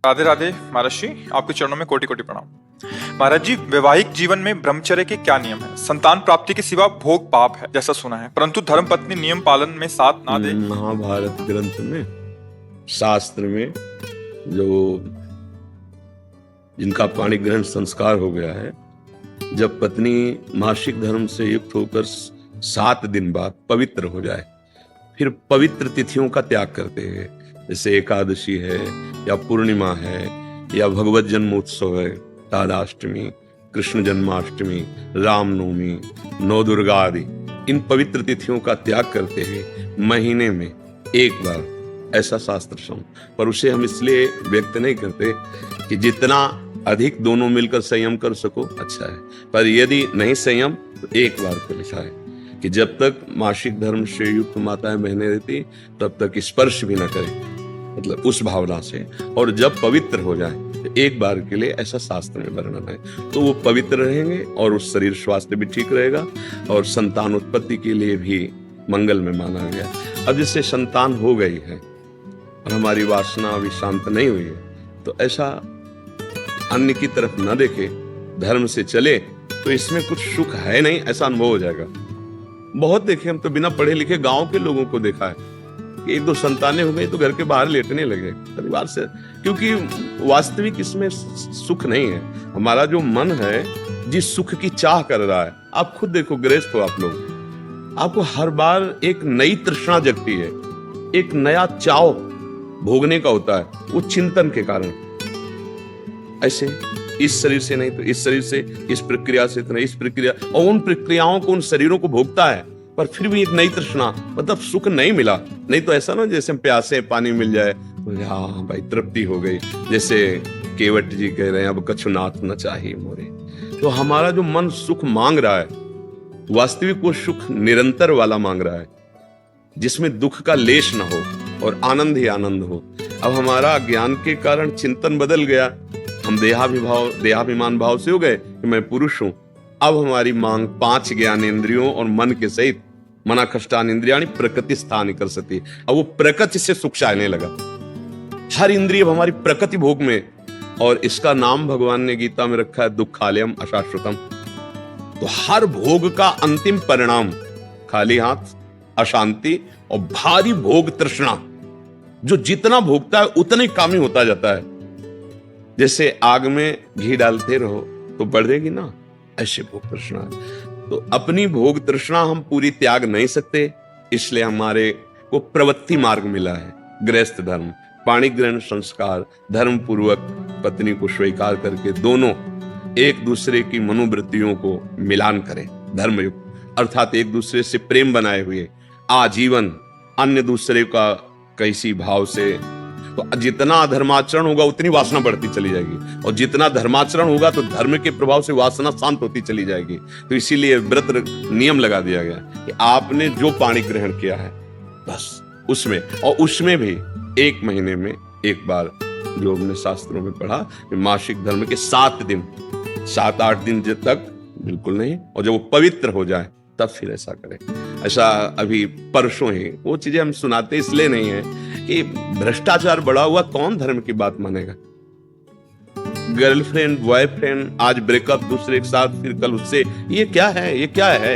राधे राधे महाराज जी, आपके चरणों में कोटि कोटि प्रणाम। महाराज जी, वैवाहिक जीवन में ब्रह्मचर्य के क्या नियम है? संतान प्राप्ति के सिवा भोग पाप है जैसा सुना है, परंतु धर्मपत्नी नियम पालन में साथ ना दे। महाभारत ग्रंथ में, शास्त्र में, जो जिनका पाणी ग्रहण संस्कार हो गया है, जब पत्नी मासिक धर्म से युक्त होकर 7 दिन बाद पवित्र हो जाए, फिर पवित्र तिथियों का त्याग करते हैं, जैसे एकादशी है या पूर्णिमा है या भगवत जन्मोत्सव है, राधाष्टमी, कृष्ण जन्माष्टमी, रामनवमी, नौ दुर्गा आदि, इन पवित्र तिथियों का त्याग करते हैं महीने में एक बार, ऐसा शास्त्र संग। पर उसे हम इसलिए व्यक्त नहीं करते कि जितना अधिक दोनों मिलकर संयम कर सको अच्छा है, पर यदि नहीं संयम तो एक बार को लिखा है कि जब तक मासिक धर्म से युक्त माताएं बहनें रहती तब तक स्पर्श भी न करें, मतलब उस भावना से, और जब पवित्र हो जाए तो एक बार के लिए, ऐसा शास्त्र में वर्णन है, तो वो पवित्र रहेंगे और उस शरीर स्वास्थ्य भी ठीक रहेगा और संतान उत्पत्ति के लिए भी मंगल में माना गया। अब जिससे संतान हो गई है और हमारी वासना अभी शांत नहीं हुई है, तो ऐसा अन्य की तरफ न देखे, धर्म से चले, तो इसमें कुछ सुख है नहीं, ऐसा अनुभव हो जाएगा। बहुत देखे, हम तो बिना पढ़े लिखे गांव के लोगों को देखा है कि 1-2 संतानें हो गई तो घर के बाहर लेटने लगे परिवार से, क्योंकि वास्तविक इसमें सुख नहीं है। हमारा जो मन है जिस सुख की चाह कर रहा है, आप खुद देखो, गृहस्थ हो आप लोग, आपको हर बार एक नई तृष्णा जगती है, एक नया चाव भोगने का होता है, वो चिंतन के कारण। ऐसे इस शरीर से नहीं तो इस शरीर से, इस प्रक्रिया से तो नहीं इस प्रक्रिया, और उन प्रक्रियाओं को, उन शरीरों को भोगता है, पर फिर भी एक नई तृष्णा, मतलब सुख नहीं मिला। नहीं तो ऐसा ना जैसे हम प्यासे पानी मिल जाए तो हाँ भाई तृप्ति हो गई, जैसे केवट जी कह रहे हैं अब कछुनाथ न चाहिए मोरे। तो हमारा जो मन सुख मांग रहा है, वास्तविक वो सुख निरंतर वाला मांग रहा है, जिसमें दुख का लेश न हो और आनंद ही आनंद हो। अब हमारा ज्ञान के कारण चिंतन बदल गया, हम देहाभिमान भाव से हो गए कि मैं पुरुष हूं। अब हमारी मांग 5 ज्ञानेंद्रियों और मन के सहित, मना कष्टान इंद्रियाणि प्रकृति स्थान कर सकती। अब वो प्रकृति से सुख चाहने लगा, हर इंद्रिय हमारी प्रकृति भोग में, और इसका नाम भगवान ने गीता में रखा है दुःखालयम अशाश्वतम। तो हर भोग का अंतिम परिणाम खाली हाथ, अशांति और भारी भोग तृष्णा। जो जितना भोगता है उतना ही कामी होता जाता है। जैसे आग में घी डालते रहो तो बढ़ेगी ना, ऐसे भोग तृष्णा है। तो अपनी भोग तृष्णा हम पूरी त्याग नहीं सकते, इसलिए हमारे को प्रवृत्ति मार्ग मिला है, गृहस्थ धर्म, पाणी ग्रहण संस्कार, धर्म पूर्वक पत्नी को स्वीकार करके दोनों एक दूसरे की मनोवृत्तियों को मिलान करें, धर्मयुक्त, अर्थात एक दूसरे से प्रेम बनाए हुए आजीवन, अन्य दूसरे का कैसी भाव से। तो जितना धर्माचरण होगा उतनी वासना बढ़ती चली जाएगी, और जितना धर्माचरण होगा तो धर्म के प्रभाव से वासना शांत होती चली जाएगी। तो इसीलिए व्रत नियम लगा दिया गया कि आपने जो पाणी ग्रहण किया है बस उसमें, और उसमें भी 1 महीने में एक बार, जो हमने शास्त्रों में पढ़ा, मासिक धर्म के 7 दिन, 7-8 दिन तक बिल्कुल नहीं, और जब वो पवित्र हो जाए तब फिर ऐसा करें। ऐसा अभी परसों ही वो चीजें हम सुनाते इसलिए नहीं है कि भ्रष्टाचार बढ़ा हुआ, कौन धर्म की बात मानेगा। गर्लफ्रेंड बॉयफ्रेंड, आज ब्रेकअप, दूसरे के साथ, फिर कल उससे, ये क्या है, ये क्या है?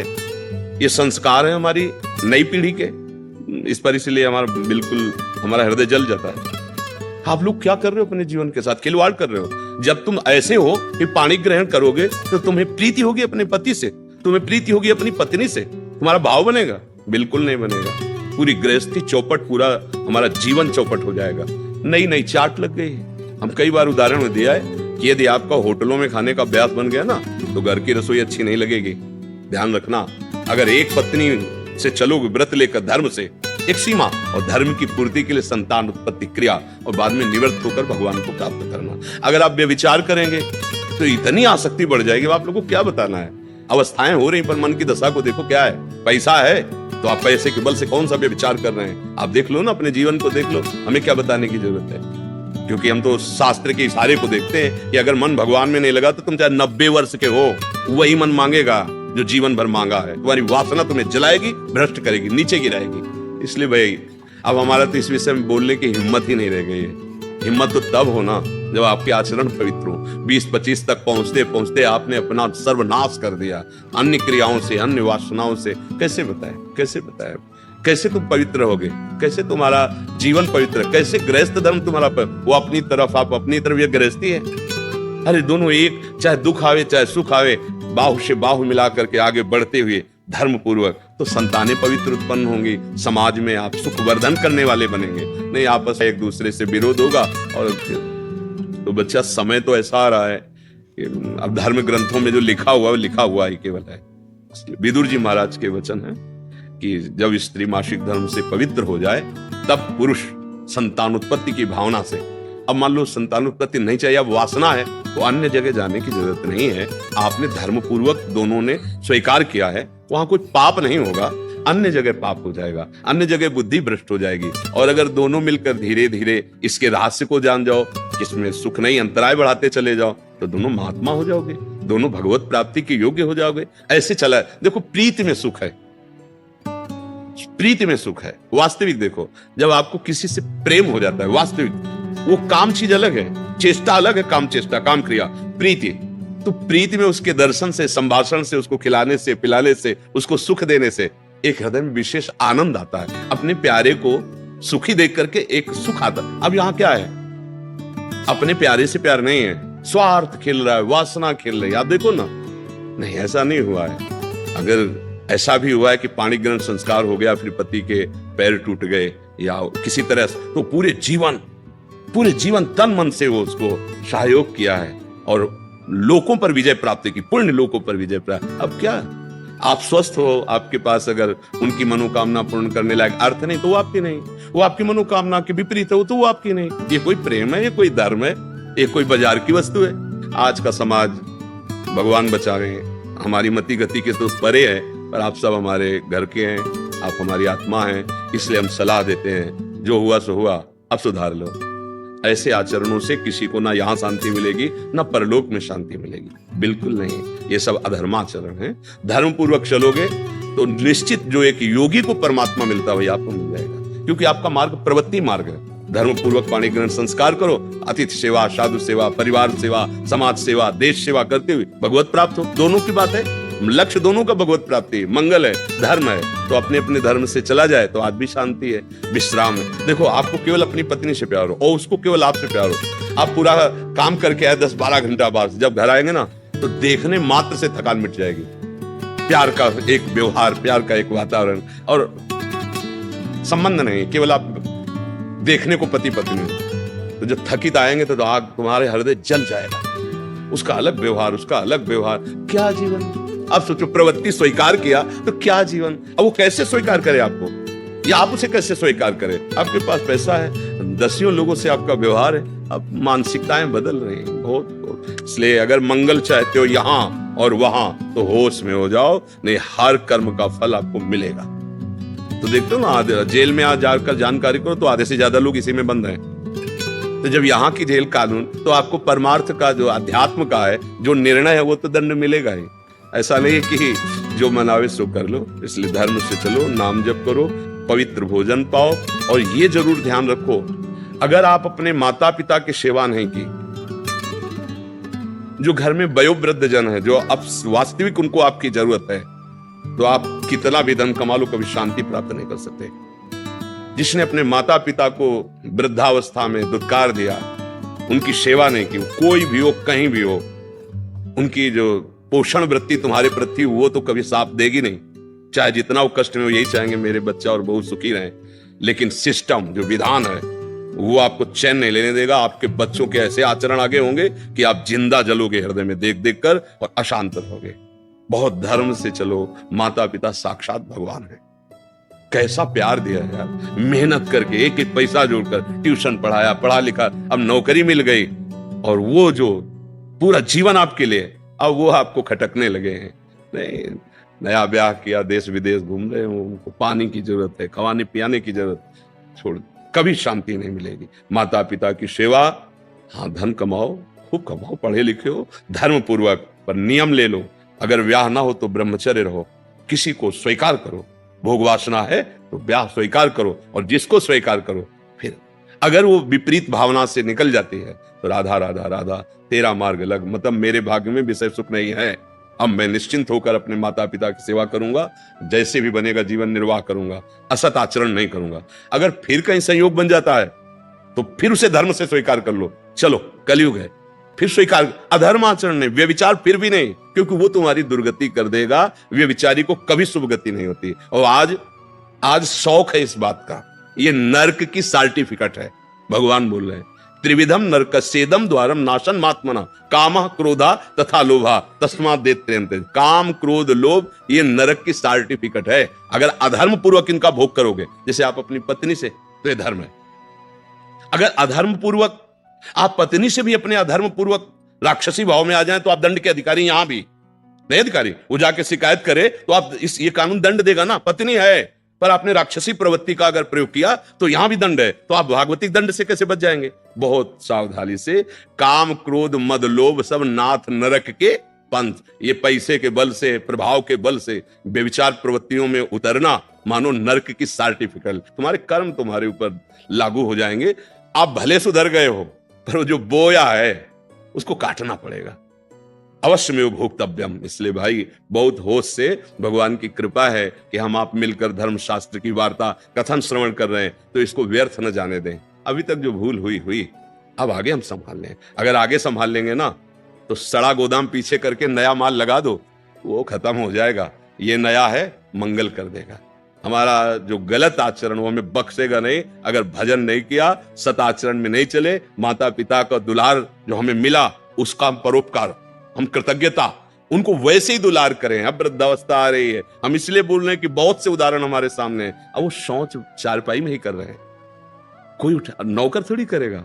ये संस्कार है हमारी नई पीढ़ी के। इस पर इसलिए हमारा हृदय जल जाता है। आप लोग क्या कर रहे हो अपने जीवन के साथ? खिलवाड़ कर रहे हो। जब तुम ऐसे हो कि पाणी ग्रहण करोगे तो तुम्हें प्रीति होगी अपने पति से, तुम्हें प्रीति होगी अपनी पत्नी से, तुम्हारा भाव बनेगा? बिल्कुल नहीं बनेगा। पूरी गृहस्थी चौपट, पूरा हमारा जीवन चौपट हो जाएगा। नई चाट लग गई। हम कई बार उदाहरण दिया है कि यदि आपका होटलों में खाने का अभ्यास बन गया ना, तो घर की रसोई अच्छी नहीं लगेगी। ध्यान रखना, अगर एक पत्नी से चलोगे व्रत लेकर धर्म से, एक सीमा, और धर्म की पूर्ति के लिए संतान उत्पत्ति क्रिया, और बाद में निवृत्त होकर भगवान को प्राप्त करना। अगर आप व्यभिचार करेंगे तो इतनी आसक्ति बढ़ जाएगी, आप लोगों को क्या बताना है। अवस्थाएं हो रही, पर मन की दशा को देखो क्या है। पैसा है तो आप पैसे के बल से कौन सा व्यभिचार कर रहे हैं, आप देख लो ना, अपने जीवन को देख लो। हमें क्या बताने की जरूरत है, क्योंकि हम तो शास्त्र के इशारे को देखते हैं कि अगर मन भगवान में नहीं लगा तो तुम चाहे 90 वर्ष के हो, वही मन मांगेगा जो जीवन भर मांगा है। तुम्हारी वासना तुम्हें जलाएगी, भ्रष्ट करेगी, नीचे गिराएगी। इसलिए भाई अब हमारा तो इस विषय में बोलने की हिम्मत ही नहीं रह गई है। हिम्मत तो तब होना जब आपके आचरण पवित्र हो। 20-25 तक पहुंचते पहुंचते आपने अपना सर्वनाश कर दिया अन्य क्रियाओं से, अन्य वासनाओं से। कैसे बताए, कैसे बताए? कैसे तुम पवित्र रहोगे? कैसे तुम्हारा जीवन पवित्र? कैसे गृहस्थ धर्म तुम्हारा वो अपनी तरफ, आप अपनी तरफ, ये गृहस्थी है। अरे दोनों एक, चाहे दुख आवे चाहे सुख आवे, बाहु से बाहु मिला करके आगे बढ़ते हुए धर्म पूर्वक, तो संतानें पवित्र उत्पन्न होंगी। समाज में आप सुख वर्धन करने वाले बनेंगे। नहीं आपस में एक दूसरे से विरोध होगा। और तो बच्चा समय तो ऐसा आ रहा है कि अब धर्म ग्रंथों में जो लिखा हुआ है, लिखा हुआ ही केवल है। विदुर जी महाराज के वचन है कि जब स्त्री मासिक धर्म से पवित्र हो जाए तब पुरुष संतान उत्पत्ति की भावना से, अब मान लो संतान उत्पत्ति नहीं चाहिए, अब वासना है, तो अन्य जगह जाने की जरूरत नहीं है। आपने धर्म पूर्वक दोनों ने स्वीकार किया है, वहां कुछ पाप नहीं होगा। अन्य जगह पाप हो जाएगा, अन्य जगह बुद्धि भ्रष्ट हो जाएगी। और अगर दोनों मिलकर धीरे धीरे इसके रहस्य को जान जाओ, किसमें सुख नहीं अंतराय बढ़ाते चले जाओ, तो दोनों महात्मा हो जाओगे, दोनों भगवत प्राप्ति के योग्य हो जाओगे। ऐसे चला है। देखो प्रीति में सुख है, प्रीति में सुख है। वास्तविक देखो, जब आपको किसी से प्रेम हो जाता है, वास्तविक, वो काम चीज अलग है, चेष्टा अलग है, काम चेष्टा, काम क्रिया, प्रीति। तो प्रीति में उसके दर्शन से, संभाषण से, उसको खिलाने से, पिलाने से, उसको सुख देने से एक हृदय में विशेष आनंद आता है। अपने प्यारे को सुखी देख करके एक सुख आता है। अब यहां क्या है, अपने प्यारे से प्यार नहीं है, स्वार्थ खेल रहा है, वासना खेल रही है। आप देखो ना, नहीं ऐसा नहीं हुआ है। अगर ऐसा भी हुआ है कि पाणी ग्रहण संस्कार हो गया, फिर पति के पैर टूट गए या किसी तरह, तो पूरे जीवन तन मन से वो उसको सहयोग किया है और लोकों पर विजय प्राप्त की, पुण्य लोकों पर विजय प्राप्त। अब क्या, आप स्वस्थ हो, आपके पास अगर उनकी मनोकामना पूर्ण करने लायक अर्थ नहीं तो वो आपकी नहीं, वो आपकी मनोकामना के विपरीत हो तो वो आपकी नहीं। ये कोई प्रेम है, ये कोई धर्म है, ये कोई बाजार की वस्तु है? आज का समाज, भगवान बचावे, हमारी मति गति के तो परे है, पर आप सब हमारे घर के हैं, आप हमारी आत्मा हैं, इसलिए हम सलाह देते हैं, जो हुआ सो हुआ, अब सुधार लो। ऐसे आचरणों से किसी को ना यहाँ शांति मिलेगी ना परलोक में शांति मिलेगी, बिल्कुल नहीं। ये सब अधर्माचरण है। धर्म पूर्वक चलोगे तो निश्चित जो एक योगी को परमात्मा मिलता है वही आपको मिल जाएगा, क्योंकि आपका मार्ग प्रवृत्ति मार्ग है। धर्म पूर्वक पाणी ग्रहण संस्कार करो, अतिथि सेवा, साधु सेवा, परिवार सेवा, समाज सेवा, देश सेवा करते हुए भगवत प्राप्त हो। दोनों की बात है, लक्ष्य दोनों का भगवत प्राप्ति, मंगल है, धर्म है। तो अपने अपने धर्म से चला जाए तो आज भी शांति है, विश्राम है। देखो, आपको केवल अपनी पत्नी से प्यार हो और उसको केवल आपसे प्यार हो। आप पूरा काम करके आए 10-12 घंटा बाद, जब घर आएंगे ना तो देखने मात्र से थकान मिट जाएगी। प्यार का एक व्यवहार, प्यार का एक वातावरण और संबंध नहीं, केवल आप देखने को पति पत्नी, तो जब थकित आएंगे तो आग तुम्हारे हृदय जल जाएगा। उसका अलग व्यवहार, उसका अलग व्यवहार, क्या जीवन। अब सोचो, प्रवृत्ति स्वीकार किया तो क्या जीवन। अब वो कैसे स्वीकार करे आपको, या आप उसे कैसे स्वीकार करें? आपके पास पैसा है, दसियों लोगों से आपका व्यवहार है, अब मानसिकताएं बदल रही हैं बहुत। इसलिए अगर मंगल चाहते हो यहाँ और वहां तो होश में हो जाओ, नहीं हर कर्म का फल आपको मिलेगा। तो देखते हो ना, जेल में आज जाकर जानकारी करो तो आधे से ज्यादा लोग इसी में बंद हैं। तो जब यहाँ की जेल कानून, तो आपको परमार्थ का जो अध्यात्म का है जो निर्णय है वो तो दंड मिलेगा ही। ऐसा नहीं है कि जो मनावे सो कर लो। इसलिए धर्म से चलो, नाम जप करो, पवित्र भोजन पाओ। और ये जरूर ध्यान रखो, अगर आप अपने माता पिता की सेवा नहीं की, जो घर में वयोवृद्ध जन है, जो अब वास्तविक उनको आपकी जरूरत है, तो आप कितना भी धन कमा लो कभी शांति प्राप्त नहीं कर सकते। जिसने अपने माता पिता को वृद्धावस्था में दुत्कार दिया, उनकी सेवा नहीं की, कोई भी हो, कहीं भी हो, उनकी जो पोषण वृत्ति तुम्हारे प्रति, वो तो कभी साथ देगी नहीं। चाहे जितना वो कष्ट में, वो यही चाहेंगे मेरे बच्चा और बहुत सुखी रहें। लेकिन सिस्टम, जो विधान है, वो आपको चैन नहीं लेने देगा। आपके बच्चों के ऐसे आचरण आगे होंगे कि आप जिंदा जलोगे हृदय में देख देख कर और अशांत रहोगे। बहुत धर्म से चलो, माता पिता साक्षात भगवान है। कैसा प्यार दिया है यार, मेहनत करके एक एक पैसा जोड़कर ट्यूशन पढ़ाया, पढ़ा लिखा, अब नौकरी मिल गई, और वो जो पूरा जीवन आपके लिए, अब वो आपको खटकने लगे हैं। नहीं, नया ब्याह किया, देश विदेश घूम रहे हो, उनको पानी की जरूरत है, खवाने पियाने की जरूरत, छोड़, कभी शांति नहीं मिलेगी। माता पिता की सेवा, हाँ धन कमाओ, खूब कमाओ, पढ़े लिखे हो, धर्म पूर्वक, पर नियम ले लो। अगर ब्याह ना हो तो ब्रह्मचर्य रहो, किसी को स्वीकार करो। भोग वासना है तो ब्याह स्वीकार करो, और जिसको स्वीकार करो फिर अगर वो विपरीत भावना से निकल जाती है तो राधा राधा राधा तेरा मार्ग लग, मतलब मेरे भाग्य में विषय सुख नहीं है, अब मैं निश्चिंत होकर अपने माता पिता की सेवा करूंगा, जैसे भी बनेगा जीवन निर्वाह करूंगा, असत आचरण नहीं करूंगा। अगर फिर कहीं संयोग बन जाता है तो फिर उसे धर्म से स्वीकार कर लो, चलो कलयुग है, फिर स्वीकार। अधर्म आचरण नहीं, व्यभिचार फिर भी नहीं, क्योंकि वो तुम्हारी दुर्गति कर देगा। व्यभिचारी को कभी शुभ गति नहीं होती। और आज शौक है इस बात का, ये नरक की सर्टिफिकेट है। भगवान बोल रहे हैं त्रिविधम नरकस्येदम द्वारम नाशन मात्मना कामः क्रोधा तथा लोभा तस्मात् देत्यन्ते। काम क्रोध लोभ ये नरक की सर्टिफिकेट है। अगर अधर्म पूर्वक इनका भोग करोगे, जैसे आप अपनी पत्नी से, तो ये धर्म है। अगर अधर्म पूर्वक आप पत्नी से भी अपने अधर्म पूर्वक राक्षसी भाव में आ जाएं तो आप दंड के अधिकारी, यहां भी नहीं अधिकारी, वो जाके शिकायत करे तो आप ये कानून दंड देगा ना। पत्नी है पर आपने राक्षसी प्रवृत्ति का अगर प्रयोग किया तो यहां भी दंड है, तो आप भागवतिक दंड से कैसे बच जाएंगे? बहुत सावधानी से। काम क्रोध मद लोभ सब नाथ नरक के पंथ। ये पैसे के बल से, प्रभाव के बल से व्यभिचार प्रवृत्तियों में उतरना मानो नरक की सर्टिफिकेट। तुम्हारे कर्म तुम्हारे ऊपर लागू हो जाएंगे। आप भले सुधर गए हो पर वो जो बोया है उसको काटना पड़ेगा। अवश्य में भोक्तव्यम। इसलिए भाई बहुत होश से, भगवान की कृपा है कि हम आप मिलकर धर्म शास्त्र की वार्ता कथन श्रवण कर रहे हैं, तो इसको व्यर्थ न जाने दें। अभी तक जो भूल हुई अब आगे हम संभाल लें। अगर आगे संभाल लेंगे ना तो सड़ा गोदाम पीछे करके नया माल लगा दो, वो खत्म हो जाएगा। ये नया है, मंगल कर देगा। हमारा जो गलत आचरण वो हमें बख्शेगा नहीं। अगर भजन नहीं किया, सत आचरण में नहीं चले, माता पिता का दुलार जो हमें मिला उसका हम परोपकार, हम कृतज्ञता, उनको वैसे ही दुलार करें। अब वृद्धावस्था आ रही है, हम इसलिए बोल रहे हैं कि बहुत से उदाहरण हमारे सामने हैं। अब वो शौच चारपाई में ही कर रहे हैं, कोई नौकर थोड़ी करेगा।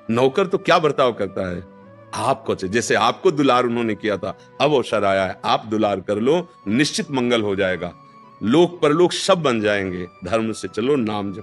नौकर तो क्या बर्ताव करता है, आपको जैसे आपको दुलार उन्होंने किया था, अब अवसर आया है, आप दुलार कर लो, निश्चित मंगल हो जाएगा। लोक परलोक सब बन जाएंगे। धर्म से चलो, नाम जपो।